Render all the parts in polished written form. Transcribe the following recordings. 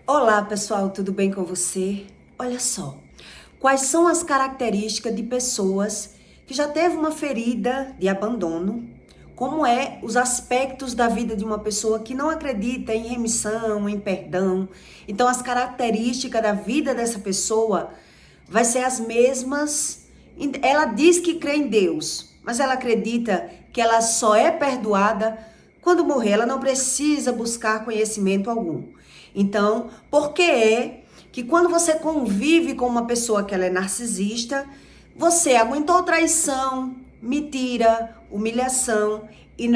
Olá, pessoal, tudo bem com você? Olha só, quais são as características de pessoas que já teve uma ferida de abandono? Como os aspectos da vida de uma pessoa que não acredita em remissão, em perdão? Então, as características da vida dessa pessoa vai ser as mesmas. Ela diz que crê em Deus, mas ela acredita que ela só é perdoada quando morrer. Ela não precisa buscar conhecimento algum. Então, por que é que quando você convive com uma pessoa que ela é narcisista, você aguentou traição, mentira, humilhação e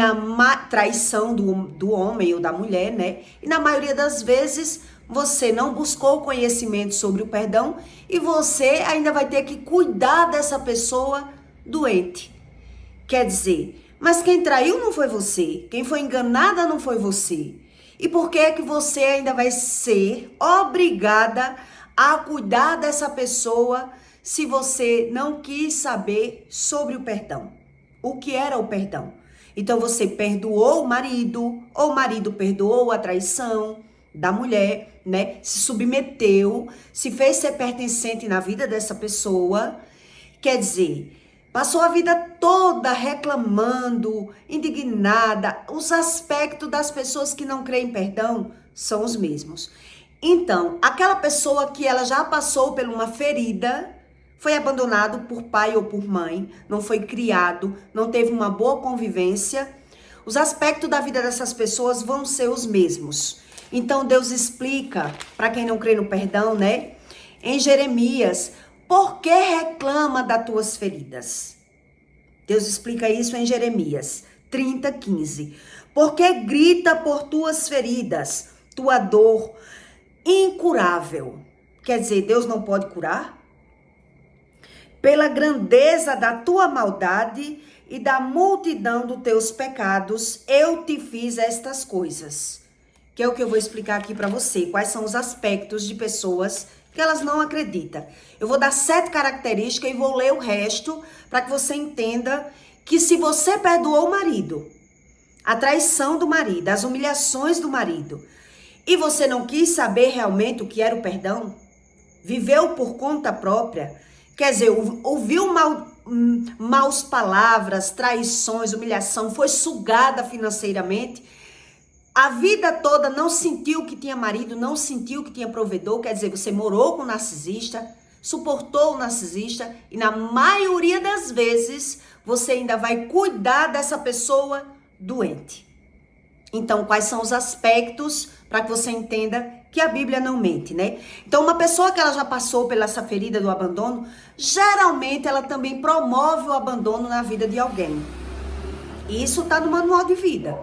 traição do homem ou da mulher, né? E na maioria das vezes você não buscou conhecimento sobre o perdão e você ainda vai ter que cuidar dessa pessoa doente. Quer dizer, mas quem traiu não foi você, quem foi enganada não foi você. E por que é que você ainda vai ser obrigada a cuidar dessa pessoa se você não quis saber sobre o perdão? O que era o perdão? Então você perdoou o marido, ou o marido perdoou a traição da mulher, né? Se submeteu, se fez ser pertencente na vida dessa pessoa. Quer dizer, passou a vida toda reclamando, indignada. Os aspectos das pessoas que não creem em perdão são os mesmos. Então, aquela pessoa que ela já passou por uma ferida, foi abandonado por pai ou por mãe, não foi criado, não teve uma boa convivência, os aspectos da vida dessas pessoas vão ser os mesmos. Então, Deus explica, para quem não crê no perdão, né? Em Jeremias, por que reclama das tuas feridas? Deus explica isso em Jeremias 30:15. Porque grita por tuas feridas, tua dor incurável. Quer dizer, Deus não pode curar? Pela grandeza da tua maldade e da multidão dos teus pecados, eu te fiz estas coisas. Que é o que eu vou explicar aqui para você. Quais são os aspectos de pessoas que elas não acreditam. Eu vou dar 7 características e vou ler o resto para que você entenda que se você perdoou o marido, a traição do marido, as humilhações do marido, e você não quis saber realmente o que era o perdão, viveu por conta própria, quer dizer, ouviu maus palavras, traições, humilhação, foi sugada financeiramente, a vida toda não sentiu que tinha marido, não sentiu que tinha provedor, quer dizer, você morou com o narcisista, suportou o narcisista e na maioria das vezes você ainda vai cuidar dessa pessoa doente. Então, quais são os aspectos para que você entenda que a Bíblia não mente, né? Então, uma pessoa que ela já passou pela essa ferida do abandono, geralmente ela também promove o abandono na vida de alguém. E isso está no manual de vida.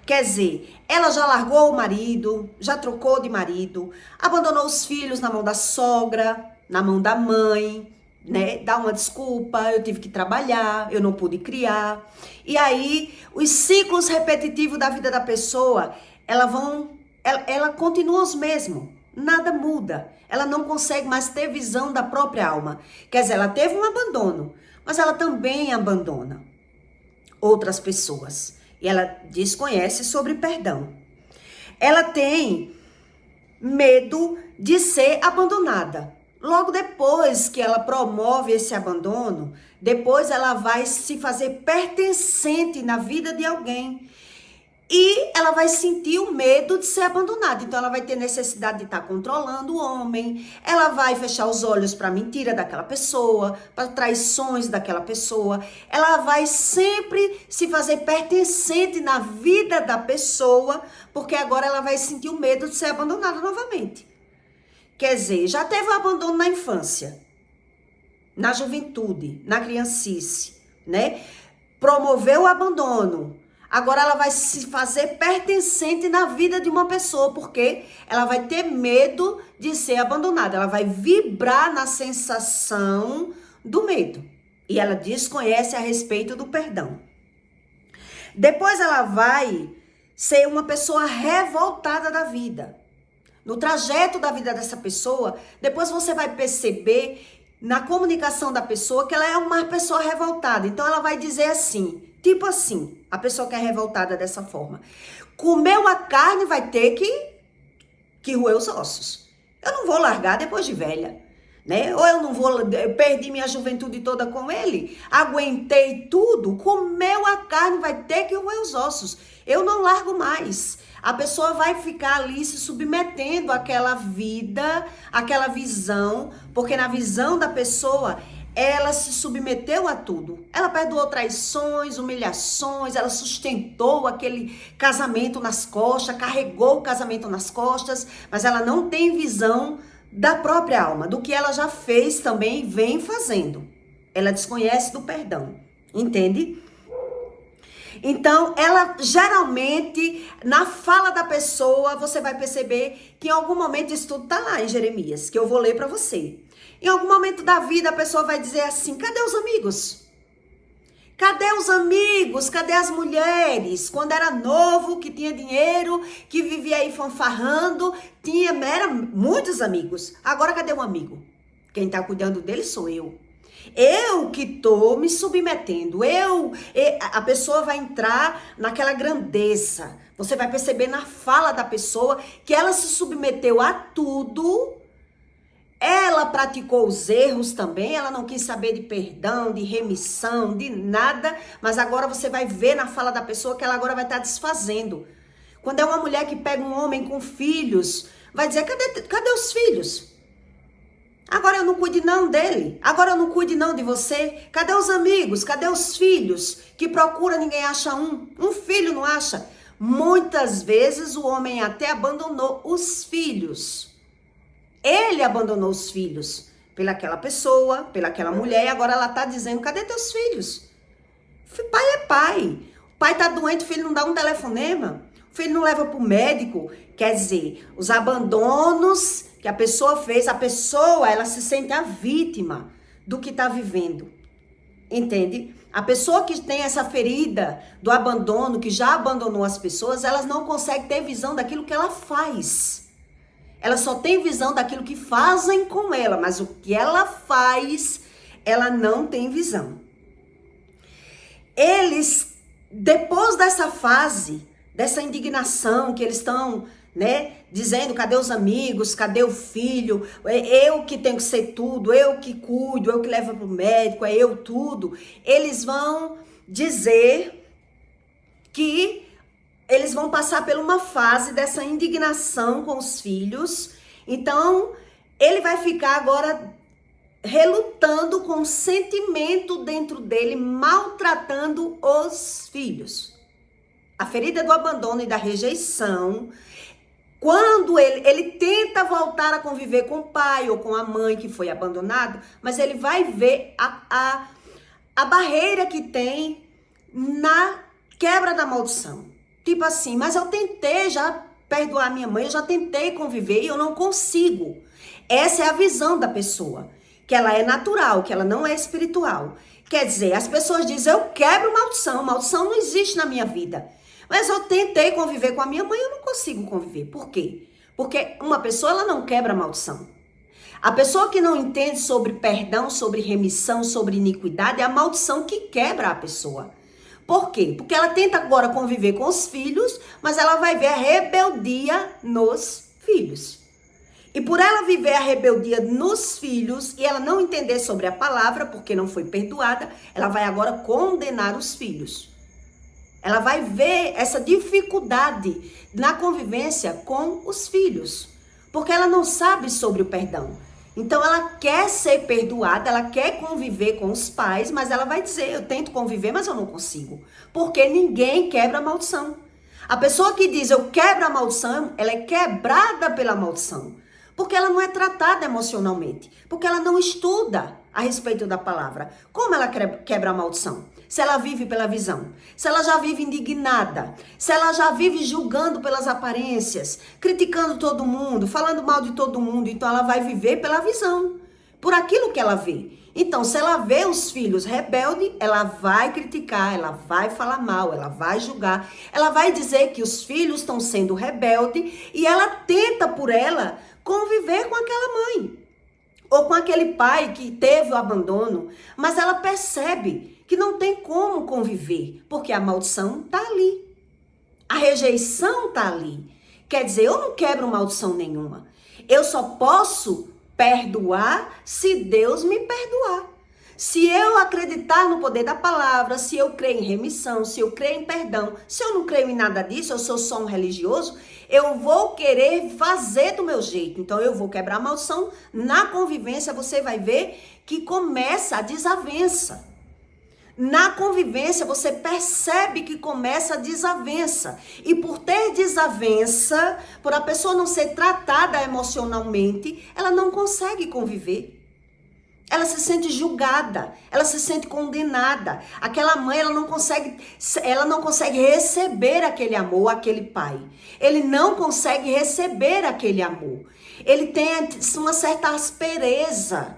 Quer dizer, ela já largou o marido, já trocou de marido, abandonou os filhos na mão da sogra, na mão da mãe, né? Dá uma desculpa, eu tive que trabalhar, eu não pude criar. E aí, os ciclos repetitivos da vida da pessoa, ela continua os mesmos, nada muda. Ela não consegue mais ter visão da própria alma. Quer dizer, ela teve um abandono, mas ela também abandona outras pessoas. E ela desconhece sobre perdão. Ela tem medo de ser abandonada. Logo depois que ela promove esse abandono, depois ela vai se fazer pertencente na vida de alguém. E ela vai sentir o medo de ser abandonada. Então, ela vai ter necessidade de estar controlando o homem. Ela vai fechar os olhos para a mentira daquela pessoa, para traições daquela pessoa. Ela vai sempre se fazer pertencente na vida da pessoa, porque agora ela vai sentir o medo de ser abandonada novamente. Quer dizer, já teve o abandono na infância, na juventude, na criancice, né? Promoveu o abandono. Agora ela vai se fazer pertencente na vida de uma pessoa, porque ela vai ter medo de ser abandonada. Ela vai vibrar na sensação do medo. E ela desconhece a respeito do perdão. Depois ela vai ser uma pessoa revoltada da vida. No trajeto da vida dessa pessoa, depois você vai perceber na comunicação da pessoa que ela é uma pessoa revoltada. Então ela vai dizer assim, tipo assim, a pessoa que é revoltada dessa forma: comeu a carne vai ter que que roer os ossos. Eu não vou largar depois de velha, né? Ou eu perdi minha juventude toda com ele, aguentei tudo, comeu a carne, vai ter que roer os ossos. Eu não largo mais. A pessoa vai ficar ali se submetendo àquela vida, àquela visão, porque na visão da pessoa, ela se submeteu a tudo. Ela perdoou traições, humilhações, ela sustentou aquele casamento nas costas, carregou o casamento nas costas, mas ela não tem visão da própria alma, do que ela já fez também e vem fazendo. Ela desconhece do perdão, entende? Então, ela geralmente, na fala da pessoa, você vai perceber que em algum momento, isso tudo tá lá em Jeremias, que eu vou ler para você. Em algum momento da vida, a pessoa vai dizer assim, cadê os amigos? Cadê os amigos? Cadê as mulheres? Quando era novo, que tinha dinheiro, que vivia aí fanfarrando, era muitos amigos. Agora, cadê o amigo? Quem tá cuidando dele sou eu. Eu que tô me submetendo, a pessoa vai entrar naquela grandeza. Você vai perceber na fala da pessoa que ela se submeteu a tudo. Ela praticou os erros também, ela não quis saber de perdão, de remissão, de nada, mas agora você vai ver na fala da pessoa que ela agora vai estar desfazendo. Quando é uma mulher que pega um homem com filhos, vai dizer, cadê os filhos? Agora eu não cuide não dele, agora eu não cuide não de você. Cadê os amigos? Cadê os filhos? Que procura, ninguém acha um filho não acha. Muitas vezes o homem até abandonou os filhos. Ele abandonou os filhos pelaquela pessoa, pelaquela mulher, e agora ela tá dizendo, cadê teus filhos? Pai é pai. O pai tá doente, o filho não dá um telefonema, o filho não leva pro médico. Quer dizer, os abandonos que a pessoa fez, ela se sente a vítima do que tá vivendo. Entende? A pessoa que tem essa ferida do abandono, que já abandonou as pessoas, elas não conseguem ter visão daquilo que ela faz. Ela só tem visão daquilo que fazem com ela, mas o que ela faz, ela não tem visão. Eles, depois dessa fase, dessa indignação que eles estão, né, dizendo, cadê os amigos, cadê o filho, eu que tenho que ser tudo, eu que cuido, eu que levo para o médico, é eu tudo, eles vão dizer que eles vão passar por uma fase dessa indignação com os filhos. Então, ele vai ficar agora relutando com o sentimento dentro dele, maltratando os filhos. A ferida do abandono e da rejeição, quando ele tenta voltar a conviver com o pai ou com a mãe que foi abandonado, mas ele vai ver a barreira que tem na quebra da maldição. Tipo assim, mas eu tentei já perdoar minha mãe, eu já tentei conviver e eu não consigo. Essa é a visão da pessoa, que ela é natural, que ela não é espiritual. Quer dizer, as pessoas dizem, eu quebro maldição, maldição não existe na minha vida. Mas eu tentei conviver com a minha mãe, eu não consigo conviver. Por quê? Porque uma pessoa, ela não quebra maldição. A pessoa que não entende sobre perdão, sobre remissão, sobre iniquidade, é a maldição que quebra a pessoa. Por quê? Porque ela tenta agora conviver com os filhos, mas ela vai ver a rebeldia nos filhos. E por ela viver a rebeldia nos filhos e ela não entender sobre a palavra, porque não foi perdoada, ela vai agora condenar os filhos. Ela vai ver essa dificuldade na convivência com os filhos, porque ela não sabe sobre o perdão. Então ela quer ser perdoada, ela quer conviver com os pais, mas ela vai dizer, eu tento conviver, mas eu não consigo. Porque ninguém quebra a maldição. A pessoa que diz, eu quebro a maldição, ela é quebrada pela maldição. Porque ela não é tratada emocionalmente. Porque ela não estuda a respeito da palavra. Como ela quebra a maldição? Se ela vive pela visão, se ela já vive indignada, se ela já vive julgando pelas aparências, criticando todo mundo, falando mal de todo mundo, então ela vai viver pela visão, por aquilo que ela vê. Então, se ela vê os filhos rebeldes, ela vai criticar, ela vai falar mal, ela vai julgar, ela vai dizer que os filhos estão sendo rebeldes e ela tenta por ela conviver com aquela mãe ou com aquele pai que teve o abandono, mas ela percebe que não tem como conviver, porque a maldição está ali. A rejeição está ali. Quer dizer, eu não quebro maldição nenhuma. Eu só posso perdoar se Deus me perdoar. Se eu acreditar no poder da palavra, se eu creio em remissão, se eu creio em perdão, se eu não creio em nada disso, eu sou só um religioso, eu vou querer fazer do meu jeito. Então eu vou quebrar a maldição. Na convivência você vai ver que começa a desavença. Na convivência você percebe que começa a desavença. E por ter desavença, por a pessoa não ser tratada emocionalmente, ela não consegue conviver. Ela se sente julgada, ela se sente condenada. Aquela mãe, ela não consegue receber aquele amor, aquele pai. Ele não consegue receber aquele amor. Ele tem uma certa aspereza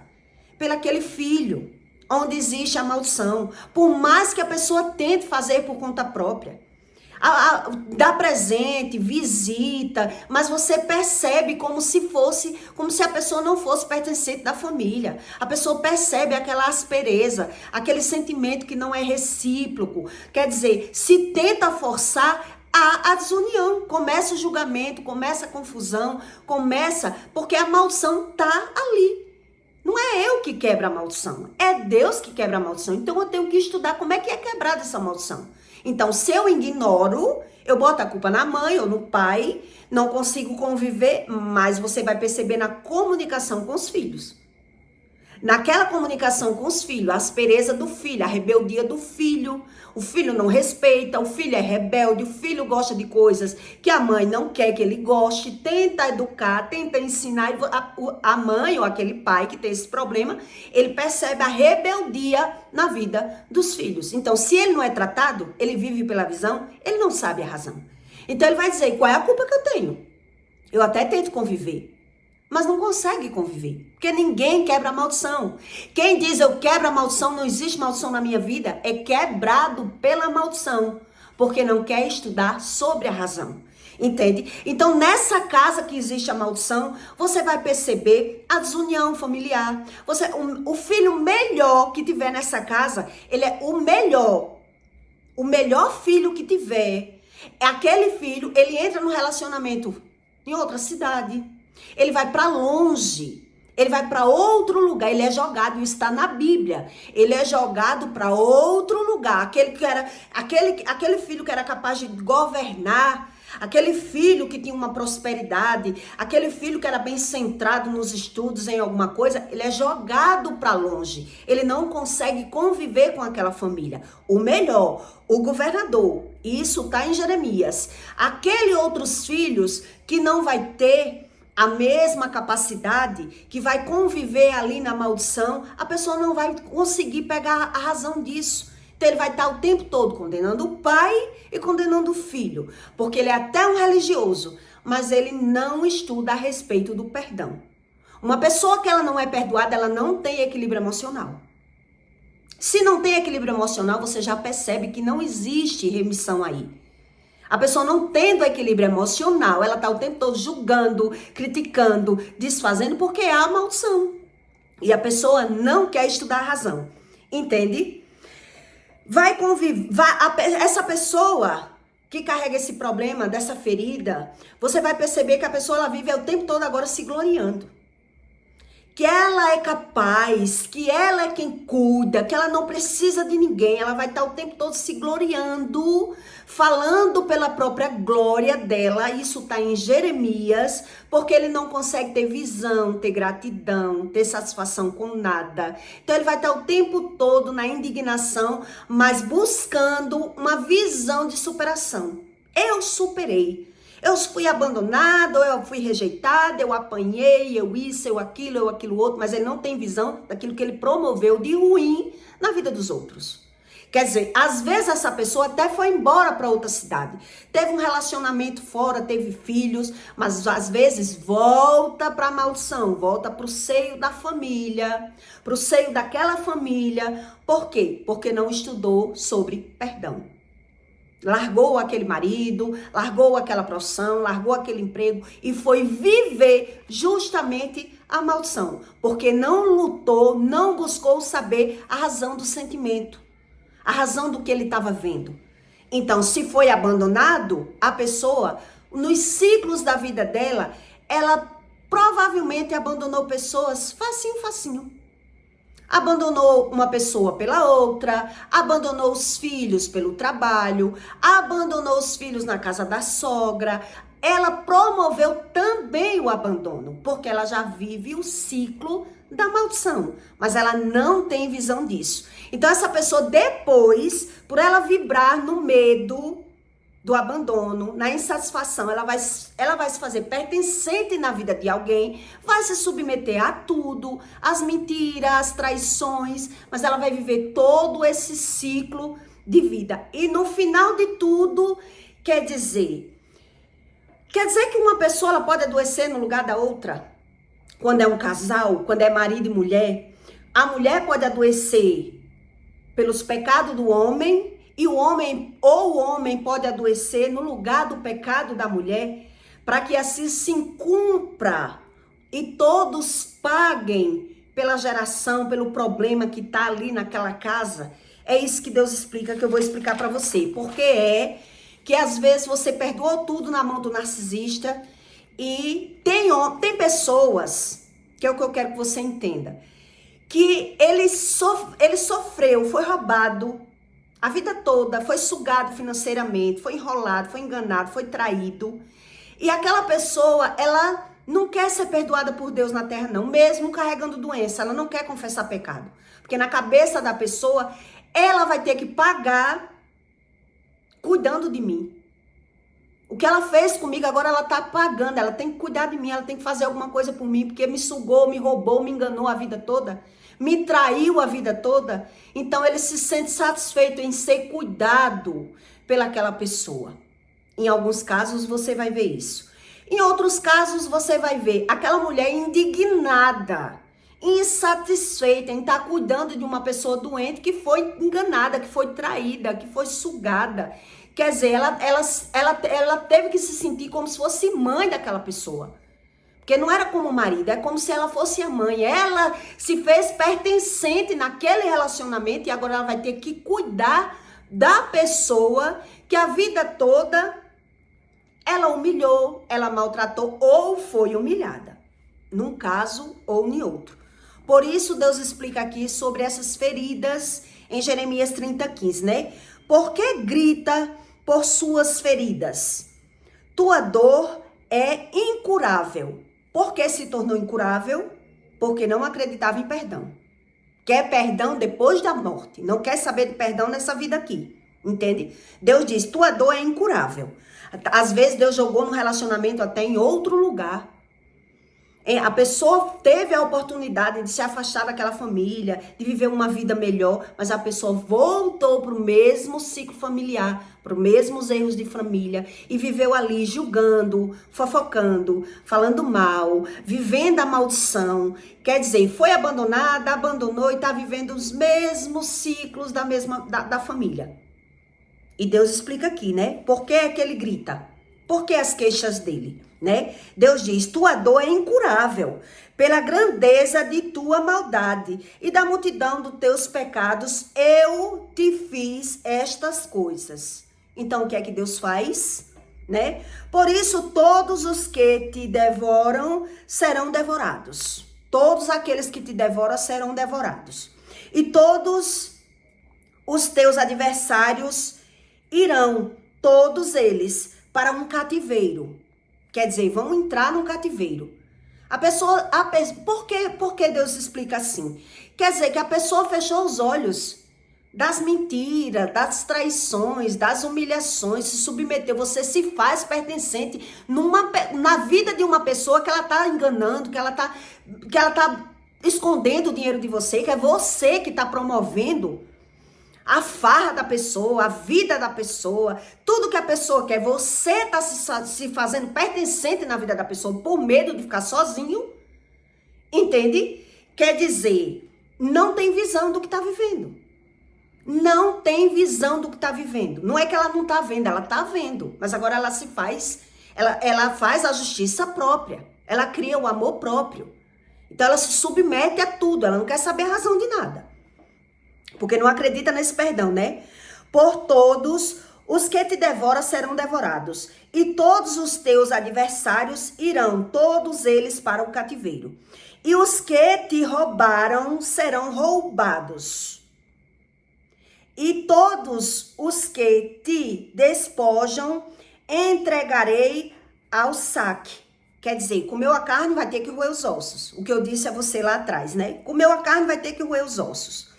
pelo aquele filho, onde existe a maldição. Por mais que a pessoa tente fazer por conta própria. Dá presente, visita, mas você percebe como se a pessoa não fosse pertencente da família. A pessoa percebe aquela aspereza, aquele sentimento que não é recíproco. Quer dizer, se tenta forçar a desunião, começa o julgamento, começa a confusão, porque a maldição tá ali. Não é eu que quebro a maldição, é Deus que quebra a maldição. Então eu tenho que estudar como é que é quebrada essa maldição. Então, se eu ignoro, eu boto a culpa na mãe ou no pai, não consigo conviver, mas você vai perceber na comunicação com os filhos. Naquela comunicação com os filhos, a aspereza do filho, a rebeldia do filho. O filho não respeita, o filho é rebelde, o filho gosta de coisas que a mãe não quer que ele goste, tenta educar, tenta ensinar. A mãe ou aquele pai que tem esse problema, ele percebe a rebeldia na vida dos filhos. Então, se ele não é tratado, ele vive pela visão, ele não sabe a razão. Então, ele vai dizer, qual é a culpa que eu tenho? Eu até tento conviver, mas não consegue conviver, porque ninguém quebra a maldição. Quem diz eu quebro a maldição, não existe maldição na minha vida, é quebrado pela maldição, porque não quer estudar sobre a razão. Entende? Então, nessa casa que existe a maldição, você vai perceber a desunião familiar. O filho melhor que tiver nessa casa, ele é o melhor. O melhor filho que tiver, é aquele filho, ele entra no relacionamento em outra cidade. Ele vai para longe, ele vai para outro lugar, ele é jogado, isso está na Bíblia. Ele é jogado para outro lugar. Aquele filho que era capaz de governar, aquele filho que tinha uma prosperidade, aquele filho que era bem centrado nos estudos, em alguma coisa, ele é jogado para longe. Ele não consegue conviver com aquela família. O melhor, o governador, isso está em Jeremias. Aquele outros filhos que não vai ter a mesma capacidade, que vai conviver ali na maldição, a pessoa não vai conseguir pegar a razão disso. Então ele vai estar o tempo todo condenando o pai e condenando o filho, porque ele é até um religioso, mas ele não estuda a respeito do perdão. Uma pessoa que ela não é perdoada, ela não tem equilíbrio emocional. Se não tem equilíbrio emocional, você já percebe que não existe remissão aí. A pessoa não tendo equilíbrio emocional, ela está o tempo todo julgando, criticando, desfazendo, porque há maldição. E a pessoa não quer estudar a razão. Entende? Vai conviver. Essa pessoa que carrega esse problema, dessa ferida, você vai perceber que a pessoa ela vive o tempo todo agora se gloriando. Que ela é capaz, que ela é quem cuida, que ela não precisa de ninguém. Ela vai estar o tempo todo se gloriando, falando pela própria glória dela. Isso está em Jeremias, porque ele não consegue ter visão, ter gratidão, ter satisfação com nada. Então ele vai estar o tempo todo na indignação, mas buscando uma visão de superação. Eu superei. Eu fui abandonada, ou eu fui rejeitada, eu apanhei, eu isso, eu aquilo outro, mas ele não tem visão daquilo que ele promoveu de ruim na vida dos outros. Quer dizer, às vezes essa pessoa até foi embora para outra cidade, teve um relacionamento fora, teve filhos, mas às vezes volta para a maldição, volta para o seio da família, para o seio daquela família. Por quê? Porque não estudou sobre perdão. Largou aquele marido, largou aquela profissão, largou aquele emprego e foi viver justamente a maldição. Porque não lutou, não buscou saber a razão do sentimento, a razão do que ele estava vendo. Então, se foi abandonado, a pessoa nos ciclos da vida dela, ela provavelmente abandonou pessoas facinho, facinho. Abandonou uma pessoa pela outra, abandonou os filhos pelo trabalho, abandonou os filhos na casa da sogra. Ela promoveu também o abandono, porque ela já vive o ciclo da maldição, mas ela não tem visão disso. Então essa pessoa depois, por ela vibrar no medo do abandono, na insatisfação, ela vai se fazer pertencente na vida de alguém, vai se submeter a tudo, às mentiras, às traições, mas ela vai viver todo esse ciclo de vida. E no final de tudo, quer dizer que uma pessoa ela pode adoecer no lugar da outra? Quando é um casal, quando é marido e mulher, a mulher pode adoecer pelos pecados do homem, e o homem pode adoecer no lugar do pecado da mulher, para que assim se cumpra e todos paguem pela geração, pelo problema que está ali naquela casa. É isso que Deus explica, que eu vou explicar para você. Porque é que às vezes você perdoou tudo na mão do narcisista e tem pessoas, que é o que eu quero que você entenda, que ele sofreu, foi roubado a vida toda, foi sugado financeiramente, foi enrolado, foi enganado, foi traído. E aquela pessoa, ela não quer ser perdoada por Deus na terra, não. Mesmo carregando doença, ela não quer confessar pecado. Porque na cabeça da pessoa, ela vai ter que pagar cuidando de mim. O que ela fez comigo, agora ela tá pagando. Ela tem que cuidar de mim, ela tem que fazer alguma coisa por mim, porque me sugou, me roubou, me enganou a vida toda. Me traiu a vida toda. Então ele se sente satisfeito em ser cuidado pelaquela pessoa. Em alguns casos você vai ver isso. Em outros casos você vai ver aquela mulher indignada, insatisfeita em estar cuidando de uma pessoa doente que foi enganada, que foi traída, que foi sugada. Quer dizer, ela teve que se sentir como se fosse mãe daquela pessoa. Porque não era como marido, é como se ela fosse a mãe. Ela se fez pertencente naquele relacionamento e agora ela vai ter que cuidar da pessoa que a vida toda ela humilhou, ela maltratou ou foi humilhada. Num caso ou em outro. Por isso Deus explica aqui sobre essas feridas em Jeremias 30:15, né? Por que grita por suas feridas? Tua dor é incurável. Por que se tornou incurável? Porque não acreditava em perdão. Quer perdão depois da morte. Não quer saber de perdão nessa vida aqui. Entende? Deus diz, tua dor é incurável. Às vezes Deus jogou no relacionamento até em outro lugar. A pessoa teve a oportunidade de se afastar daquela família, de viver uma vida melhor, mas a pessoa voltou para o mesmo ciclo familiar, para os mesmos erros de família e viveu ali julgando, fofocando, falando mal, vivendo a maldição. Quer dizer, foi abandonada, abandonou e está vivendo os mesmos ciclos da família. E Deus explica aqui, né? Por que é que ele grita? Por que as queixas dele? Né? Deus diz, tua dor é incurável, pela grandeza de tua maldade e da multidão dos teus pecados, eu te fiz estas coisas. Então, o que é que Deus faz? Né? Por isso, todos os que te devoram serão devorados. Todos aqueles que te devoram serão devorados. E todos os teus adversários irão, todos eles, para um cativeiro. Quer dizer, vão entrar num cativeiro. Por que Deus explica assim? Quer dizer que a pessoa fechou os olhos das mentiras, das traições, das humilhações, se submeteu. Você se faz pertencente na vida de uma pessoa que ela está enganando, que ela tá escondendo o dinheiro de você, que é você que está promovendo a farra da pessoa, a vida da pessoa, tudo que a pessoa quer, você está se fazendo pertencente na vida da pessoa por medo de ficar sozinho, entende? Quer dizer, não tem visão do que está vivendo. Não tem visão do que está vivendo. Não é que ela não está vendo, ela está vendo, mas agora ela faz a justiça própria, ela cria o amor próprio. Então ela se submete a tudo, ela não quer saber a razão de nada. Porque não acredita nesse perdão, né? Por todos Os que te devoram serão devorados, e todos os teus adversários irão, todos eles, para o cativeiro. E os que te roubaram serão roubados. E todos os que te despojam entregarei ao saque. Quer dizer, comeu a carne vai ter que roer os ossos. O que eu disse a você lá atrás, né? Comeu a carne vai ter que roer os ossos.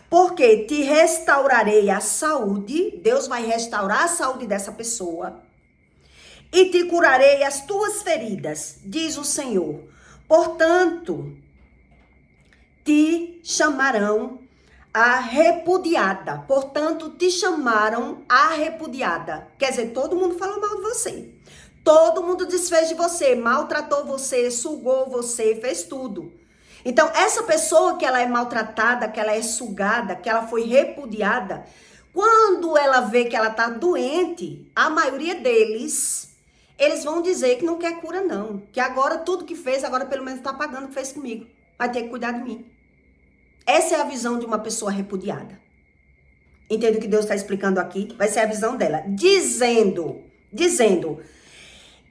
Porque te restaurarei a saúde, Deus vai restaurar a saúde dessa pessoa. E te curarei as tuas feridas, diz o Senhor. Portanto, te chamarão a repudiada. Portanto, te chamaram a repudiada. Quer dizer, todo mundo falou mal de você. Todo mundo desfez de você, maltratou você, sugou você, fez tudo. Então, essa pessoa que ela é maltratada, que ela é sugada, que ela foi repudiada, quando ela vê que ela tá doente, a maioria deles, eles vão dizer que não quer cura não. Que agora tudo que fez, agora pelo menos tá pagando o que fez comigo. Vai ter que cuidar de mim. Essa é a visão de uma pessoa repudiada. Entende o que Deus está explicando aqui? Vai ser a visão dela. Dizendo,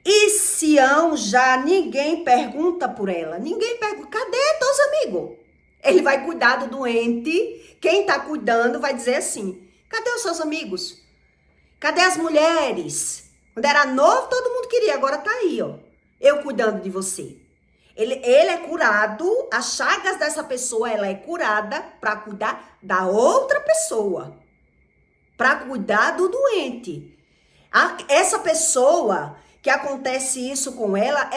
e Sião já ninguém pergunta por ela. Ninguém pergunta, cadê teus amigos? Ele vai cuidar do doente. Quem está cuidando vai dizer assim, cadê os seus amigos? Cadê as mulheres? Quando era novo, todo mundo queria, agora tá aí, ó. Eu cuidando de você. Ele é curado, as chagas dessa pessoa, ela é curada para cuidar da outra pessoa. Para cuidar do doente. Essa pessoa que acontece isso com ela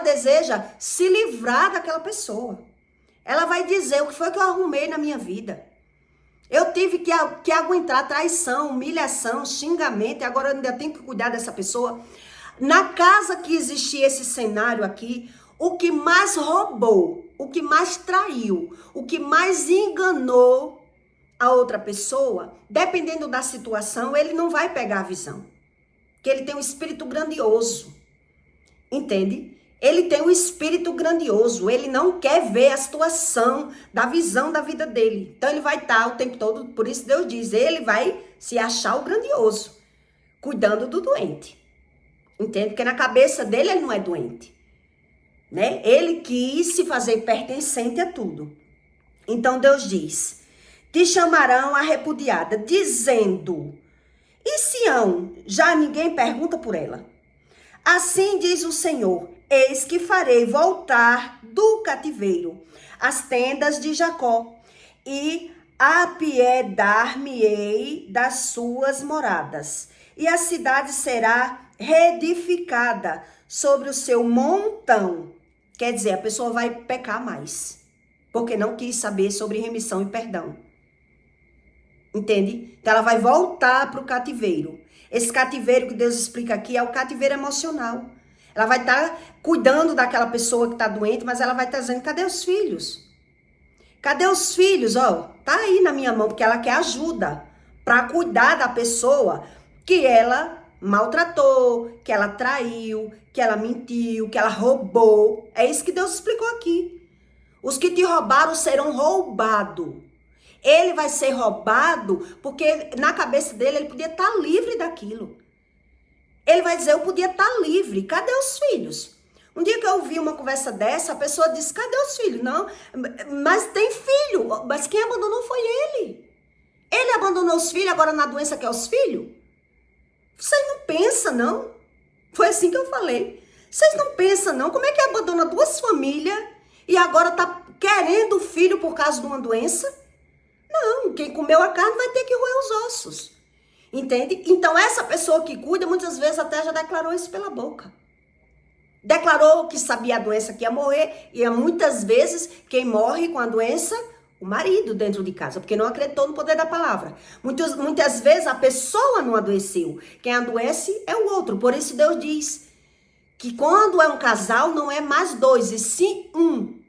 deseja se livrar daquela pessoa. Ela vai dizer, o que foi que eu arrumei na minha vida? Eu tive que aguentar traição, humilhação, xingamento, e agora eu ainda tenho que cuidar dessa pessoa. Na casa que existia esse cenário aqui, o que mais roubou, o que mais traiu, o que mais enganou a outra pessoa, dependendo da situação, ele não vai pegar a visão. Que ele tem um espírito grandioso, entende? Ele tem um espírito grandioso, ele não quer ver a situação da visão da vida dele. Então ele vai estar o tempo todo, por isso Deus diz, ele vai se achar o grandioso, cuidando do doente. Entende? Porque na cabeça dele ele não é doente, né? Ele quis se fazer pertencente a tudo. Então Deus diz, te chamarão a repudiada, dizendo... E Sião, já ninguém pergunta por ela. Assim diz o Senhor, eis que farei voltar do cativeiro as tendas de Jacó, e apiedar-me-ei das suas moradas, e a cidade será reedificada sobre o seu montão. Quer dizer, a pessoa vai pecar mais, porque não quis saber sobre remissão e perdão. Entende? Então ela vai voltar para o cativeiro. Esse cativeiro que Deus explica aqui é o cativeiro emocional. Ela vai estar cuidando daquela pessoa que está doente, mas ela vai estar dizendo, cadê os filhos? Cadê os filhos? Ó, tá aí na minha mão, porque ela quer ajuda para cuidar da pessoa que ela maltratou, que ela traiu, que ela mentiu, que ela roubou. É isso que Deus explicou aqui. Os que te roubaram serão roubados. Ele vai ser roubado porque na cabeça dele ele podia estar livre daquilo. Ele vai dizer, eu podia estar livre. Cadê os filhos? Um dia que eu ouvi uma conversa dessa, a pessoa disse, cadê os filhos? Não, mas tem filho. Mas quem abandonou foi ele. Ele abandonou os filhos, agora na doença quer os filhos? Vocês não pensam, não? Foi assim que eu falei. Vocês não pensam, não? Como é que abandona duas famílias e agora tá querendo o filho por causa de uma doença? Não, quem comeu a carne vai ter que roer os ossos. Entende? Então, essa pessoa que cuida, muitas vezes até já declarou isso pela boca. Declarou que sabia a doença que ia morrer, e muitas vezes quem morre com a doença, o marido dentro de casa, porque não acreditou no poder da palavra. Muitas vezes a pessoa não adoeceu. Quem adoece é o outro. Por isso Deus diz que quando é um casal, não é mais dois, e sim um.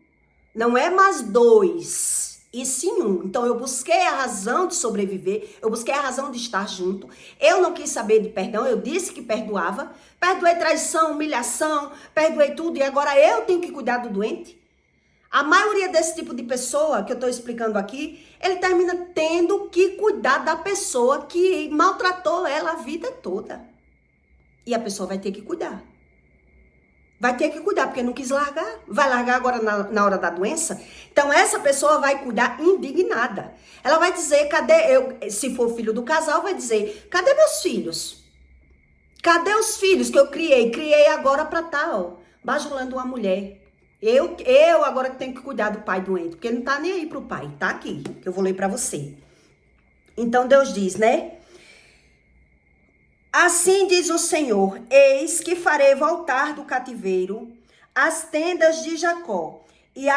Não é mais dois. E sim um. Então eu busquei a razão de sobreviver, eu busquei a razão de estar junto, eu não quis saber de perdão, eu disse que perdoava, perdoei traição, humilhação, perdoei tudo, e agora eu tenho que cuidar do doente? A maioria desse tipo de pessoa que eu estou explicando aqui, ele termina tendo que cuidar da pessoa que maltratou ela a vida toda. E a pessoa vai ter que cuidar. Vai ter que cuidar, porque não quis largar. Vai largar agora na hora da doença? Então, essa pessoa vai cuidar indignada. Ela vai dizer, cadê eu? Se for filho do casal, vai dizer, cadê meus filhos? Cadê os filhos que eu criei? Criei agora para tal, bajulando uma mulher. Eu agora que tenho que cuidar do pai doente, porque ele não tá nem aí pro pai, tá aqui, que eu vou ler para você. Então, Deus diz, né? Assim diz o Senhor, eis que farei voltar do cativeiro as tendas de Jacó e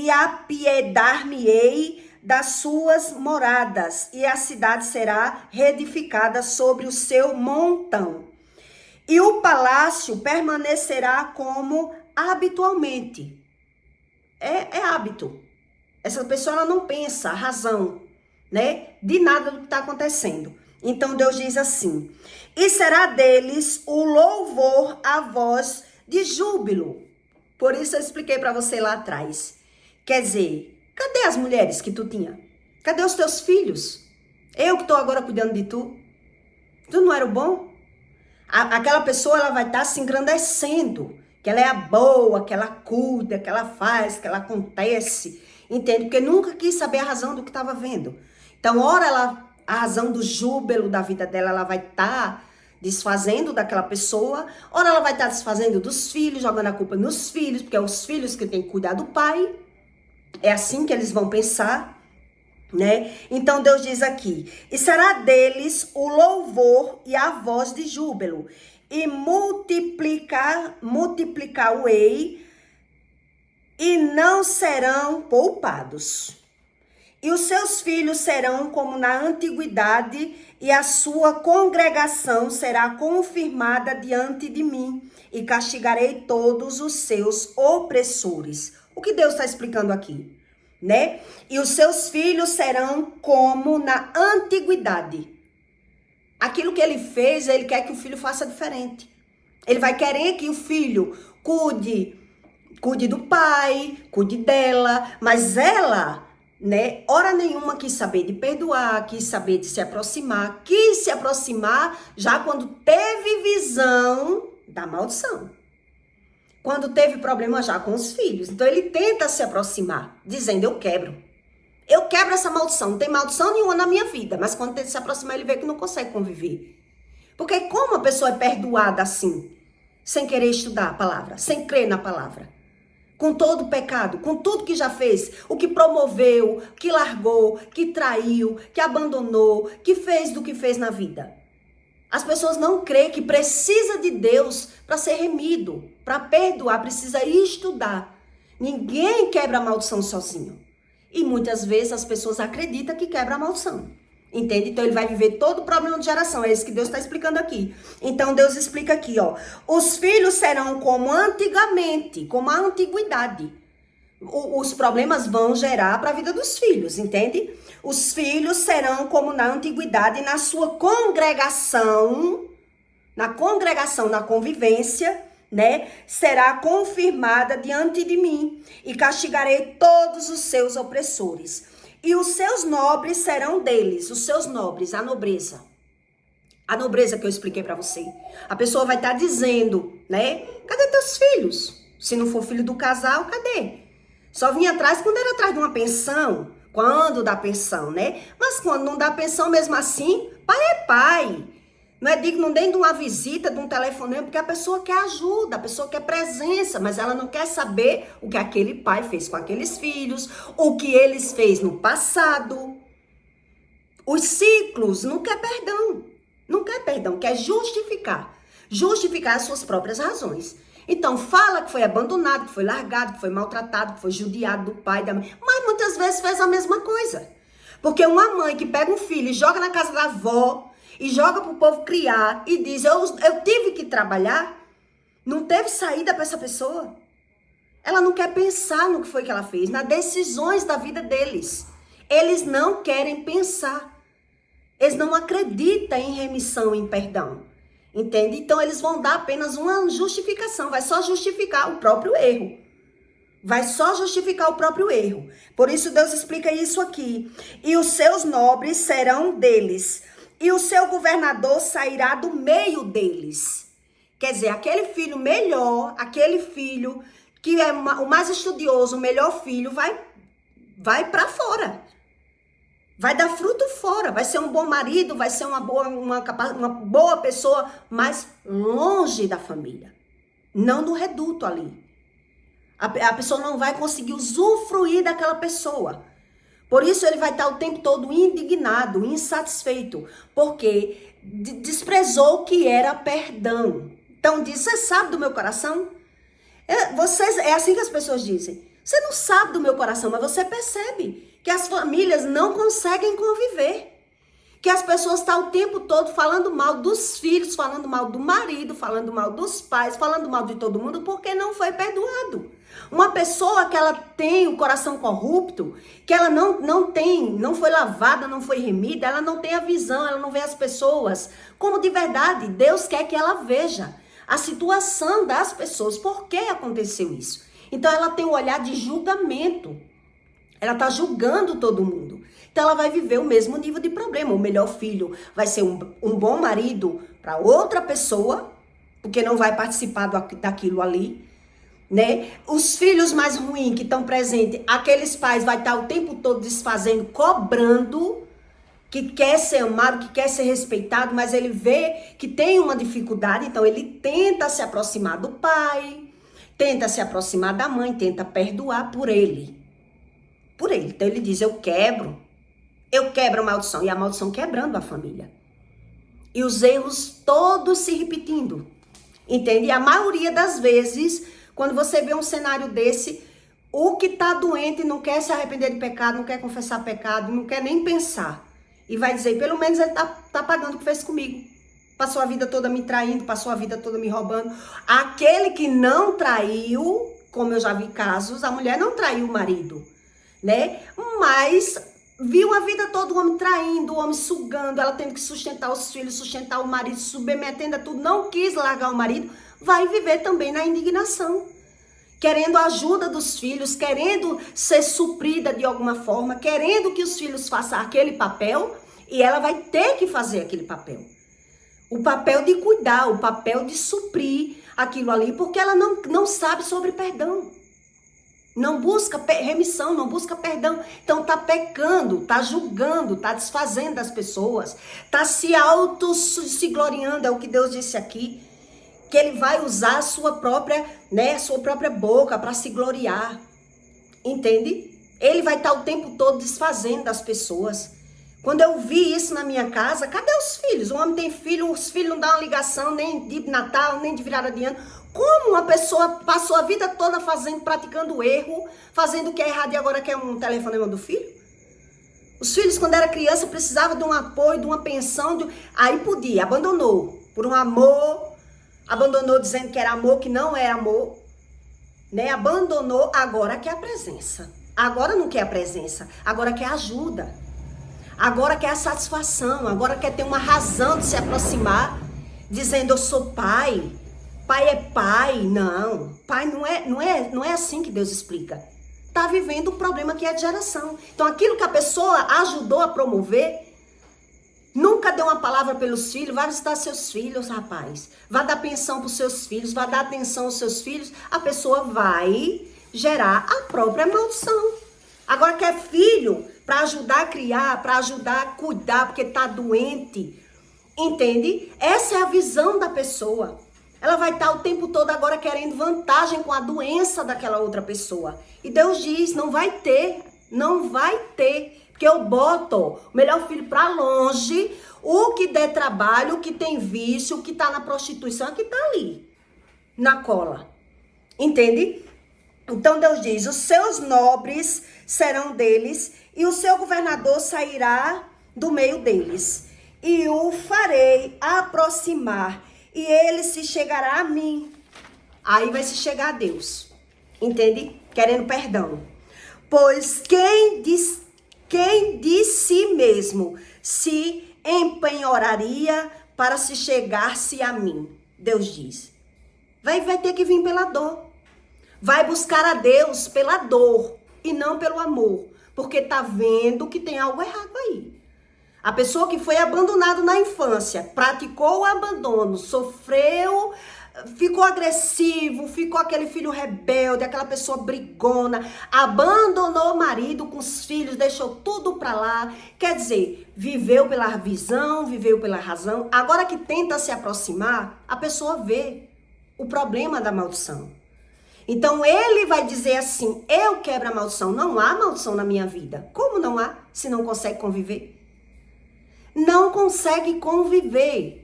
apiedar-me-ei das suas moradas, e a cidade será reedificada sobre o seu montão. E o palácio permanecerá como habitualmente. É hábito. Essa pessoa ela não pensa a razão, né, de nada do que está acontecendo. Então Deus diz assim, e será deles o louvor à voz de júbilo. Por isso eu expliquei para você lá atrás. Quer dizer, cadê as mulheres que tu tinha? Cadê os teus filhos? Eu que estou agora cuidando de tu. Tu não era o bom? Aquela pessoa ela vai estar se engrandecendo. Que ela é a boa, que ela cuida, que ela faz, que ela acontece. Entende? Porque nunca quis saber a razão do que estava vendo. Então, a razão do júbilo da vida dela, ela vai estar desfazendo daquela pessoa. Ora, ela vai estar desfazendo dos filhos, jogando a culpa nos filhos, porque é os filhos que têm que cuidar do pai. É assim que eles vão pensar, né? Então, Deus diz aqui, e será deles o louvor e a voz de júbilo, e multiplicar-o-ei, e não serão poupados. E os seus filhos serão como na antiguidade, e a sua congregação será confirmada diante de mim, e castigarei todos os seus opressores. O que Deus está explicando aqui, né? E os seus filhos serão como na antiguidade. Aquilo que ele fez, ele quer que o filho faça diferente. Ele vai querer que o filho cuide do pai, cuide dela, mas ela, né, hora nenhuma quis saber de perdoar, quis saber de se aproximar, já quando teve visão da maldição. Quando teve problema já com os filhos. Então ele tenta se aproximar, dizendo, eu quebro essa maldição, não tem maldição nenhuma na minha vida, mas quando tenta se aproximar ele vê que não consegue conviver. Porque como a pessoa é perdoada assim, sem querer estudar a palavra, sem crer na palavra? Com todo o pecado, com tudo que já fez, o que promoveu, que largou, que traiu, que abandonou, que fez do que fez na vida. As pessoas não creem que precisa de Deus para ser remido, para perdoar, precisa ir estudar. Ninguém quebra a maldição sozinho. E muitas vezes as pessoas acreditam que quebra a maldição. Entende? Então ele vai viver todo o problema de geração. É isso que Deus está explicando aqui. Então Deus explica aqui, ó. Os filhos serão como antigamente, como a antiguidade. Os problemas vão gerar para a vida dos filhos, entende? Os filhos serão como na antiguidade, na sua congregação, na convivência, né? Será confirmada diante de mim e castigarei todos os seus opressores. E os seus nobres serão deles, os seus nobres, a nobreza. A nobreza que eu expliquei para você. A pessoa vai estar dizendo, né? Cadê teus filhos? Se não for filho do casal, cadê? Só vinha atrás quando era atrás de uma pensão. Quando dá pensão, né? Mas quando não dá pensão mesmo assim, pai é pai. Não é digno nem de uma visita, de um telefonema, porque a pessoa quer ajuda, a pessoa quer presença, mas ela não quer saber o que aquele pai fez com aqueles filhos, o que eles fez no passado. Os ciclos, não quer perdão, quer justificar as suas próprias razões. Então fala que foi abandonado, que foi largado, que foi maltratado, que foi judiado do pai, da mãe, mas muitas vezes fez a mesma coisa. Porque uma mãe que pega um filho e joga na casa da avó, e joga para o povo criar e diz, eu tive que trabalhar, não teve saída para essa pessoa. Ela não quer pensar no que foi que ela fez, nas decisões da vida deles. Eles não querem pensar. Eles não acreditam em remissão, em perdão. Entende? Então eles vão dar apenas uma justificação, vai só justificar o próprio erro. Vai só justificar o próprio erro. Por isso Deus explica isso aqui. E os seus nobres serão deles, e o seu governador sairá do meio deles. Quer dizer, aquele filho melhor, aquele filho que é o mais estudioso, o melhor filho, vai para fora. Vai dar fruto fora, vai ser um bom marido, vai ser uma boa pessoa, mas longe da família. Não no reduto ali. A pessoa não vai conseguir usufruir daquela pessoa. Por isso ele vai estar o tempo todo indignado, insatisfeito, porque desprezou o que era perdão. Então diz, você sabe do meu coração? É assim que as pessoas dizem. Você não sabe do meu coração, mas você percebe que as famílias não conseguem conviver. Que as pessoas estão o tempo todo falando mal dos filhos, falando mal do marido, falando mal dos pais, falando mal de todo mundo porque não foi perdoado. Uma pessoa que ela tem o coração corrupto, que ela não foi lavada, não foi remida, ela não tem a visão, ela não vê as pessoas como de verdade Deus quer que ela veja a situação das pessoas, por que aconteceu isso. Então ela tem um olhar de julgamento, ela está julgando todo mundo. Então ela vai viver o mesmo nível de problema. O melhor filho vai ser um bom marido para outra pessoa, porque não vai participar daquilo ali, né? Os filhos mais ruins que estão presentes, aqueles pais vai estar o tempo todo desfazendo, cobrando, que quer ser amado, que quer ser respeitado, mas ele vê que tem uma dificuldade, então ele tenta se aproximar do pai, tenta se aproximar da mãe, tenta perdoar por ele. Por ele. Então ele diz, eu quebro a maldição. E a maldição quebrando a família. E os erros todos se repetindo. Entende? E a maioria das vezes, quando você vê um cenário desse, o que tá doente não quer se arrepender de pecado, não quer confessar pecado, não quer nem pensar. E vai dizer, pelo menos ele tá pagando o que fez comigo. Passou a vida toda me traindo, passou a vida toda me roubando. Aquele que não traiu, como eu já vi casos, a mulher não traiu o marido, né? Mas viu a vida toda o homem traindo, o homem sugando, ela tendo que sustentar os filhos, sustentar o marido, submetendo a tudo, não quis largar o marido, vai viver também na indignação, querendo a ajuda dos filhos, querendo ser suprida de alguma forma, querendo que os filhos façam aquele papel, e ela vai ter que fazer aquele papel. O papel de cuidar, o papel de suprir aquilo ali, porque ela não sabe sobre perdão. Não busca remissão, não busca perdão. Então tá pecando, tá julgando, tá desfazendo das pessoas, tá se gloriando, é o que Deus disse aqui, que ele vai usar a sua própria boca para se gloriar. Entende? Ele vai estar o tempo todo desfazendo das pessoas. Quando eu vi isso na minha casa, cadê os filhos? O homem tem filho, os filhos não dão uma ligação nem de Natal, nem de virada de ano. Como uma pessoa passou a vida toda praticando erro, fazendo o que é errado e agora quer um telefonema do filho? Os filhos, quando era criança, precisavam de um apoio, de uma pensão, aí podia, abandonou. Por um amor, abandonou dizendo que era amor, que não era amor, né? Abandonou, agora quer a presença. Agora não quer a presença, agora quer ajuda. Agora quer a satisfação, agora quer ter uma razão de se aproximar, dizendo eu sou pai. Pai é pai. Não, pai não é assim que Deus explica. Tá vivendo um problema que é de geração. Então aquilo que a pessoa ajudou a promover, nunca deu uma palavra pelos filhos, vai visitar seus filhos, rapaz. Vai dar pensão para os seus filhos, vai dar atenção aos seus filhos, a pessoa vai gerar a própria maldição. Agora quer filho para ajudar a criar, para ajudar a cuidar, porque tá doente. Entende? Essa é a visão da pessoa. Ela vai estar o tempo todo agora querendo vantagem com a doença daquela outra pessoa. E Deus diz, não vai ter. Porque eu boto o melhor filho para longe, o que der trabalho, o que tem vício, o que tá na prostituição, que tá ali, na cola. Entende? Então Deus diz, os seus nobres serão deles e o seu governador sairá do meio deles. E o farei aproximar e ele se chegará a mim. Aí vai se chegar a Deus. Entende? Querendo perdão. Pois quem de si mesmo se empenhoraria para se chegar-se a mim? Deus diz. Vai ter que vir pela dor. Vai buscar a Deus pela dor e não pelo amor, porque tá vendo que tem algo errado aí. A pessoa que foi abandonada na infância, praticou o abandono, sofreu, ficou agressivo, ficou aquele filho rebelde, aquela pessoa brigona, abandonou o marido com os filhos, deixou tudo pra lá. Quer dizer, viveu pela visão, viveu pela razão. Agora que tenta se aproximar, a pessoa vê o problema da maldição. Então ele vai dizer assim, eu quebro a maldição. Não há maldição na minha vida. Como não há, se não consegue conviver? Não consegue conviver.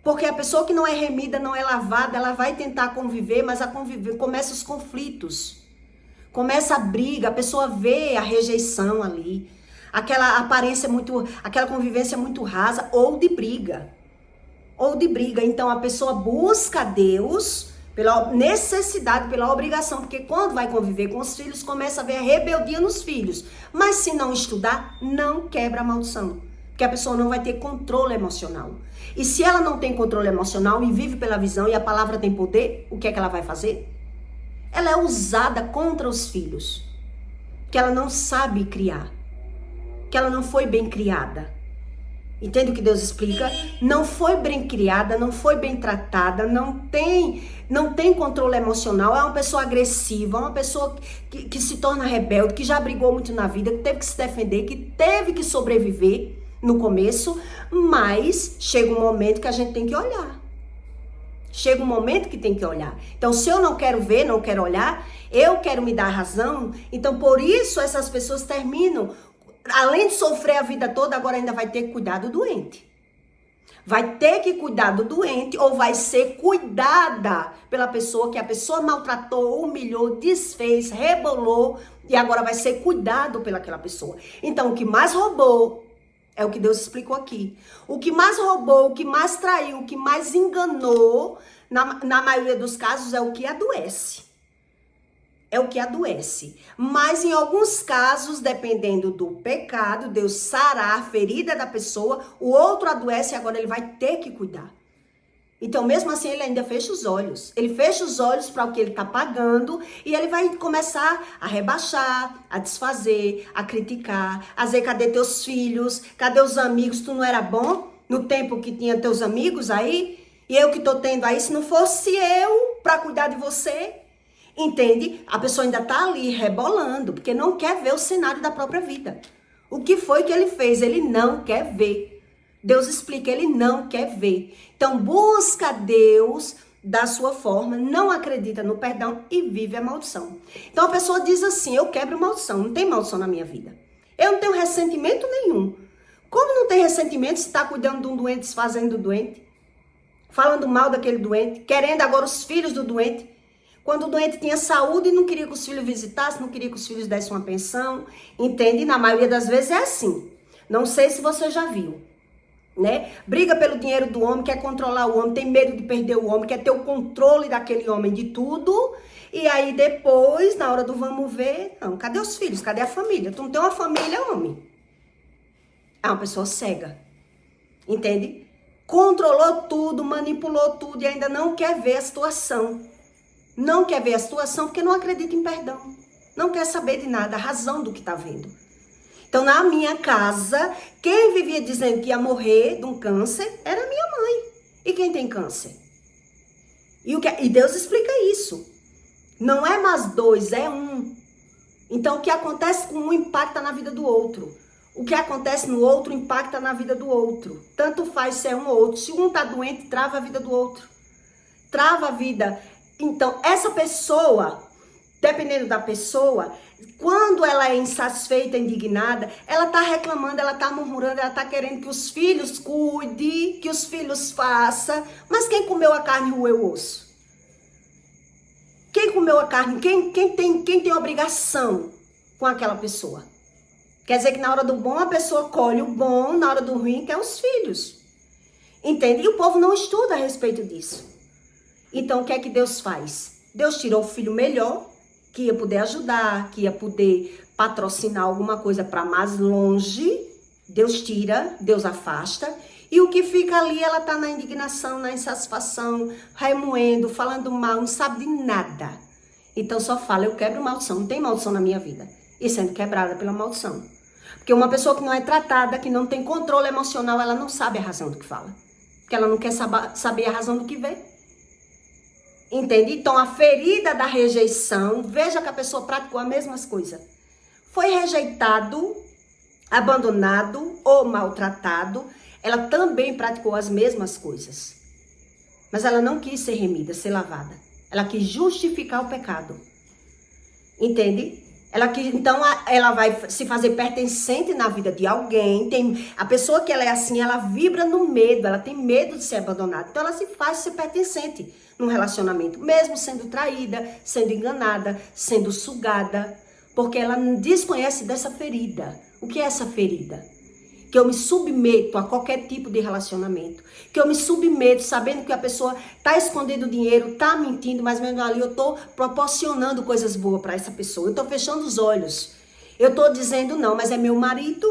Porque a pessoa que não é remida, não é lavada, ela vai tentar conviver, mas a conviver começa os conflitos. Começa a briga, a pessoa vê a rejeição ali. Aquela aparência aquela convivência muito rasa ou de briga. Então a pessoa busca Deus pela necessidade, pela obrigação, porque quando vai conviver com os filhos, começa a ver a rebeldia nos filhos. Mas se não estudar, não quebra a maldição. Porque a pessoa não vai ter controle emocional. E se ela não tem controle emocional e vive pela visão e a palavra tem poder, o que é que ela vai fazer? Ela é usada contra os filhos. Que ela não sabe criar. Que ela não foi bem criada. Entende o que Deus explica? Não foi bem criada, não foi bem tratada, não tem controle emocional, é uma pessoa agressiva, uma pessoa que se torna rebelde, que já brigou muito na vida, que teve que se defender, que teve que sobreviver no começo, mas chega um momento que a gente tem que olhar. Chega um momento que tem que olhar. Então, se eu não quero ver, não quero olhar, eu quero me dar razão, então por isso essas pessoas terminam, além de sofrer a vida toda, agora ainda vai ter que cuidar do doente. Vai ter que cuidar do doente ou vai ser cuidada pela pessoa que a pessoa maltratou, humilhou, desfez, rebolou e agora vai ser cuidado pelaquela pessoa. Então, o que mais roubou é o que Deus explicou aqui. O que mais roubou, o que mais traiu, o que mais enganou, na maioria dos casos, é o que adoece. É o que adoece. Mas em alguns casos, dependendo do pecado, Deus sarar a ferida da pessoa, o outro adoece e agora ele vai ter que cuidar. Então, mesmo assim, ele ainda fecha os olhos. Ele fecha os olhos para o que ele está pagando e ele vai começar a rebaixar, a desfazer, a criticar, a dizer, cadê teus filhos? Cadê os amigos? Tu não era bom no tempo que tinha teus amigos aí? E eu que estou tendo aí, se não fosse eu para cuidar de você? Entende? A pessoa ainda está ali rebolando, porque não quer ver o cenário da própria vida. O que foi que ele fez? Ele não quer ver. Deus explica, ele não quer ver. Então, busca Deus da sua forma, não acredita no perdão e vive a maldição. Então, a pessoa diz assim, eu quebro maldição, não tem maldição na minha vida. Eu não tenho ressentimento nenhum. Como não tem ressentimento se está cuidando de um doente, desfazendo do doente? Falando mal daquele doente, querendo agora os filhos do doente. Quando o doente tinha saúde e não queria que os filhos visitassem, não queria que os filhos dessem uma pensão. Entende? Na maioria das vezes é assim. Não sei se você já viu. Né? Briga pelo dinheiro do homem, quer controlar o homem, tem medo de perder o homem, quer ter o controle daquele homem de tudo. E aí depois, na hora do vamos ver, não, cadê os filhos? Cadê a família? Tu não tem uma família, homem. É uma pessoa cega. Entende? Controlou tudo, manipulou tudo e ainda não quer ver a situação. Não quer ver a situação porque não acredita em perdão. Não quer saber de nada, a razão do que está vendo. Então, na minha casa, quem vivia dizendo que ia morrer de um câncer era a minha mãe. E quem tem câncer? E Deus explica isso. Não é mais dois, é um. Então, o que acontece com um impacta na vida do outro. O que acontece no outro impacta na vida do outro. Tanto faz se é um ou outro. Se um está doente, trava a vida do outro. Trava a vida. Então, essa pessoa, dependendo da pessoa, quando ela é insatisfeita, indignada, ela tá reclamando, ela tá murmurando, ela tá querendo que os filhos cuidem, que os filhos façam. Mas quem comeu a carne roeu o osso? Quem comeu a carne? Quem tem obrigação com aquela pessoa? Quer dizer que na hora do bom a pessoa colhe o bom, na hora do ruim quer os filhos. Entende? E o povo não estuda a respeito disso. Então o que é que Deus faz? Deus tirou o filho melhor, que ia poder ajudar, que ia poder patrocinar alguma coisa para mais longe. Deus tira, Deus afasta. E o que fica ali, ela tá na indignação, na insatisfação, remoendo, falando mal, não sabe de nada. Então só fala, eu quebro maldição, não tem maldição na minha vida. E sendo quebrada pela maldição. Porque uma pessoa que não é tratada, que não tem controle emocional, ela não sabe a razão do que fala. Porque ela não quer saber a razão do que vê. Entende? Então a ferida da rejeição, veja que a pessoa praticou as mesmas coisas. Foi rejeitado, abandonado ou maltratado, ela também praticou as mesmas coisas. Mas ela não quis ser remida, ser lavada. Ela quis justificar o pecado. Entende? Então ela vai se fazer pertencente na vida de alguém. A pessoa que ela é assim, ela vibra no medo, ela tem medo de ser abandonada. Então ela se faz ser pertencente num relacionamento, mesmo sendo traída, sendo enganada, sendo sugada, porque ela desconhece dessa ferida. O que é essa ferida? Que eu me submeto a qualquer tipo de relacionamento, que eu me submeto sabendo que a pessoa está escondendo dinheiro, está mentindo, mas mesmo ali eu estou proporcionando coisas boas para essa pessoa, eu estou fechando os olhos, eu estou dizendo não, mas é meu marido,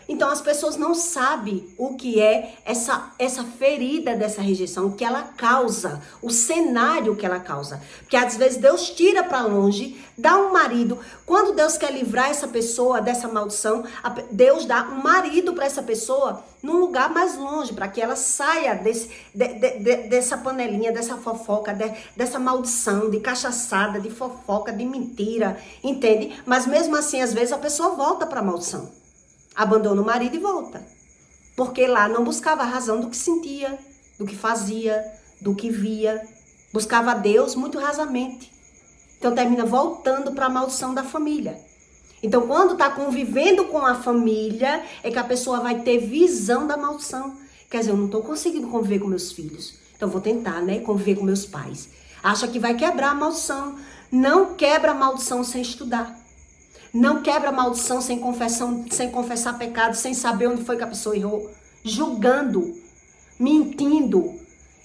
então as pessoas não sabem o que é essa ferida dessa rejeição, o que ela causa, o cenário que ela causa. Porque às vezes Deus tira para longe, dá um marido. Quando Deus quer livrar essa pessoa dessa maldição, Deus dá um marido para essa pessoa num lugar mais longe, para que ela saia dessa panelinha, dessa fofoca, dessa maldição, de cachaçada, de fofoca, de mentira, entende? Mas mesmo assim, às vezes a pessoa volta para a maldição. Abandona o marido e volta. Porque lá não buscava a razão do que sentia, do que fazia, do que via. Buscava a Deus muito rasamente. Então termina voltando para a maldição da família. Então quando está convivendo com a família, é que a pessoa vai ter visão da maldição. Quer dizer, eu não estou conseguindo conviver com meus filhos. Então vou tentar, né, conviver com meus pais. Acha que vai quebrar a maldição. Não quebra a maldição sem estudar. Não quebra a maldição sem confessar pecado, sem saber onde foi que a pessoa errou. Julgando, mentindo,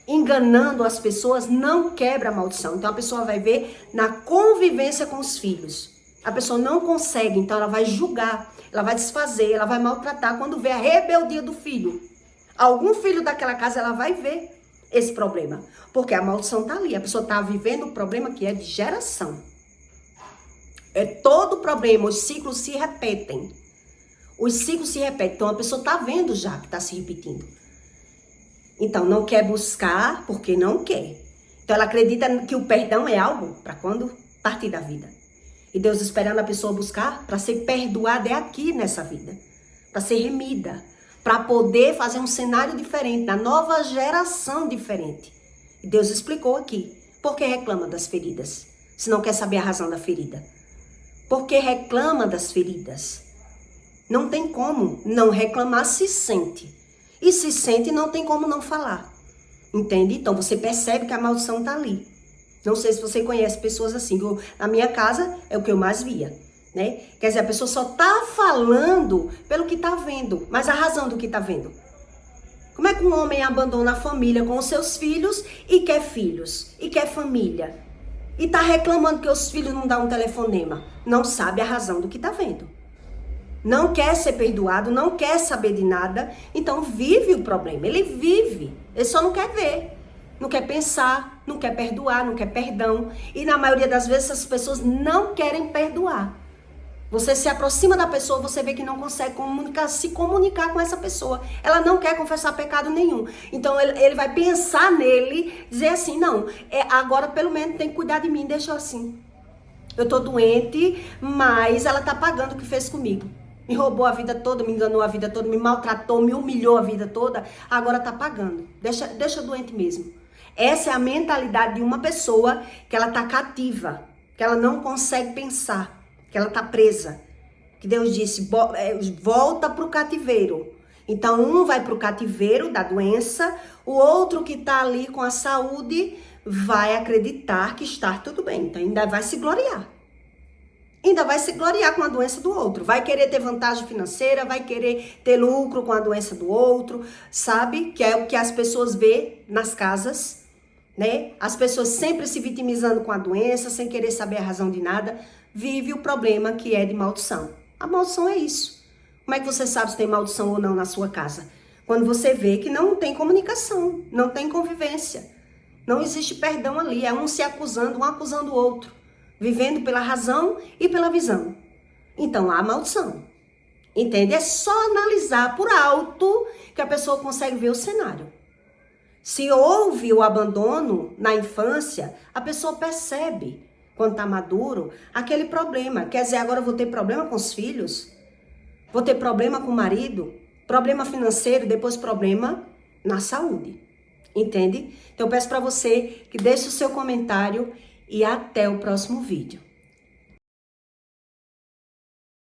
enganando as pessoas, não quebra a maldição. Então a pessoa vai ver na convivência com os filhos. A pessoa não consegue, então ela vai julgar, ela vai desfazer, ela vai maltratar. Quando vê a rebeldia do filho, algum filho daquela casa, ela vai ver esse problema. Porque a maldição está ali, a pessoa está vivendo um problema que é de geração. É todo problema, os ciclos se repetem. Os ciclos se repetem. Então a pessoa está vendo já que está se repetindo. Então não quer buscar porque não quer. Então ela acredita que o perdão é algo para quando partir da vida. E Deus esperando a pessoa buscar para ser perdoada é aqui nessa vida. Para ser remida. Para poder fazer um cenário diferente, na nova geração diferente. E Deus explicou aqui. Por que reclama das feridas? Se não quer saber a razão da ferida. Porque reclama das feridas. Não tem como não reclamar, se sente. E se sente, não tem como não falar. Entende? Então você percebe que a maldição está ali. Não sei se você conhece pessoas assim. Na minha casa é o que eu mais via. Né? Quer dizer, a pessoa só está falando pelo que está vendo. Mas a razão do que está vendo. Como é que um homem abandona a família com os seus filhos e quer filhos? E quer família? E tá reclamando que os filhos não dão um telefonema. Não sabe a razão do que tá vendo. Não quer ser perdoado, não quer saber de nada. Então vive o problema. Ele vive. Ele só não quer ver. Não quer pensar, não quer perdoar, não quer perdão. E na maioria das vezes essas pessoas não querem perdoar. Você se aproxima da pessoa, você vê que não consegue se comunicar com essa pessoa. Ela não quer confessar pecado nenhum. Então ele vai pensar nele, dizer assim, não, agora pelo menos tem que cuidar de mim, deixa eu assim. Eu tô doente, mas ela tá pagando o que fez comigo. Me roubou a vida toda, me enganou a vida toda, me maltratou, me humilhou a vida toda, agora tá pagando. Deixa doente mesmo. Essa é a mentalidade de uma pessoa que ela tá cativa, que ela não consegue pensar. Que ela está presa, que Deus disse, volta para o cativeiro. Então um vai para o cativeiro da doença, o outro que está ali com a saúde vai acreditar que está tudo bem, então ainda vai se gloriar. Ainda vai se gloriar com a doença do outro, vai querer ter vantagem financeira, vai querer ter lucro com a doença do outro, sabe? Que é o que as pessoas vê nas casas, né? As pessoas sempre se vitimizando com a doença, sem querer saber a razão de nada, vive o problema que é de maldição. A maldição é isso. Como é que você sabe se tem maldição ou não na sua casa? Quando você vê que não tem comunicação, não tem convivência. Não existe perdão ali, é um se acusando, um acusando o outro, vivendo pela razão e pela visão. Então há maldição. Entende? É só analisar por alto que a pessoa consegue ver o cenário. Se houve o abandono na infância, a pessoa percebe, quando está maduro, aquele problema. Quer dizer, agora eu vou ter problema com os filhos? Vou ter problema com o marido? Problema financeiro, depois problema na saúde. Entende? Então eu peço para você que deixe o seu comentário e até o próximo vídeo.